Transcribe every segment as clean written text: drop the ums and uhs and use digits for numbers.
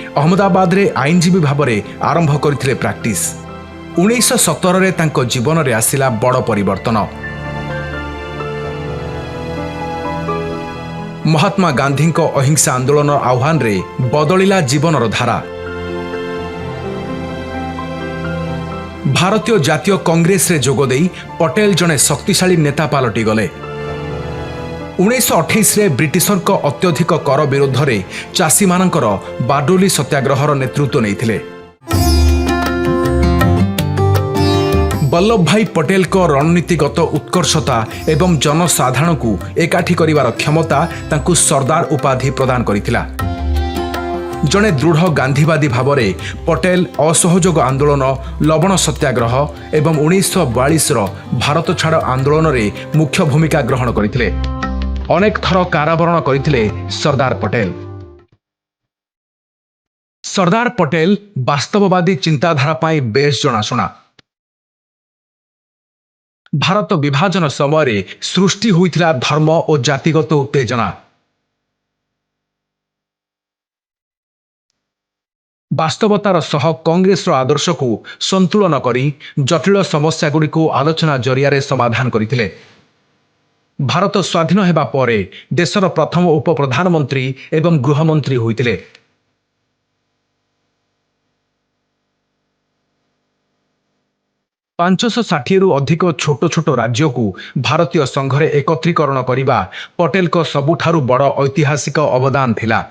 अहमदाबाद आईनजीवी भाव में आरंभ करथिले प्रैक्टिस। 1917 तांको जीवन में आसिला बड़ परिवर्तन। महात्मा गांधी को अहिंसा आंदोलन आह्वान रे बदलिला जीवन धारा। भारतीय जातीय कांग्रेस रे जोगदेई पटेल जने शक्तिशाली नेता पालटी गले। 1928 रे ब्रिटिशर को अत्यधिक कर विरोध में चाषी मानकर बारडोली सत्याग्रहर नेतृत्व नेइथिले। वल्लभ भाई पटेल को रणनीतिगत उत्कर्षता एवं जनसाधारण को एकाठी करिवार क्षमता तांकु सरदार उपाधि प्रदान करिथिला। जड़े दृढ़ गांधीवादी भाव में पटेल असहयोग आंदोलन, लवण सत्याग्रह एवं 1942 भारत छाड़ आंदोलन में मुख्य भूमिका ग्रहण करथिले। अनेक थर कारावरण करथिले सरदार पटेल। सरदार पटेल वास्तववादी चिंताधारा पाई बेस जनाशुना। भारत विभाजन समय सृष्टि होइथिला धर्म और जातिगत उत्तेजना। वास्तवतार सह कांग्रेस आदर्श को संतुलन करी जटिल समस्या गुड़ी को आलोचना जरिया समाधान करथिले। भारत स्वाधीन हेबा परे देशर प्रथम उप प्रधानमंत्री एवं गृहमंत्री होइतिले। पांचश 60 रु अधिक छोट छोट राज्य को भारतीय संघरे एकत्रीकरण करिबा पटेल को सबुठारु बड़ ऐतिहासिक अवदान थिला।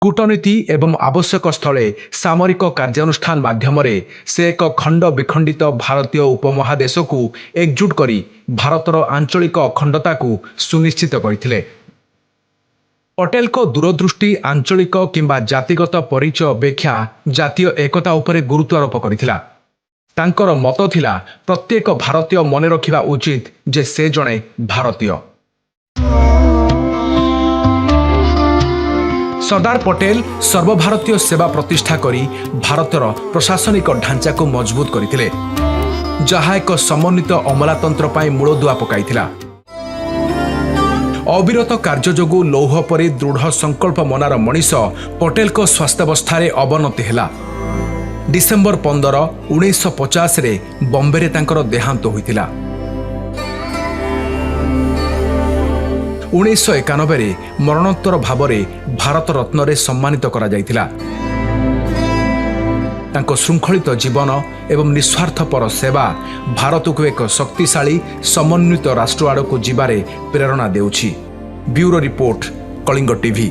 कूटनीति एवं आवश्यक स्थले सामरिक कार्यानुष्ठान माध्यम से एक खंड विखंडित भारतीय उपमहादेश को एकजुट करी भारतर आंचलिक अखंडता को सुनिश्चित करथिले। पटेल को दूरदृष्टि आंचलिक किंबा जातिगत परिचय अपेक्षा जातीय एकता उपरे गुरुत्वारोप करथिला। तांकर मत थिला प्रत्येक भारतीय मने रखिबा उचित जे से जणे भारतीय। सरदार पटेल सर्वभारतीय सेवा प्रतिष्ठा करी भारतर प्रशासनिक ढांचा को मजबूत करथिले, जहा एक समन्वित अमलातंत्र पाई मूलदुआ पकाइथिला। अविरत कार्य जोगु लौह परि दृढ़ संकल्प मनार मनीष पटेल को स्वास्थ्यावस्था अवनति हेला। डिसेम्बर 15, 1950 रे बॉम्बे रे तांकर देहांत होइतिला। 1991 मरणोत्तर भाव में भारत रत्न रे सम्मानित करा जाइतिला। तांको श्रृंखलित जीवन एवं निस्वार्थपर सेवा भारत को एक शक्तिशाली समन्वित राष्ट्र आड़ को जीवारे प्रेरणा देउछि। Bureau report, Kalinga TV.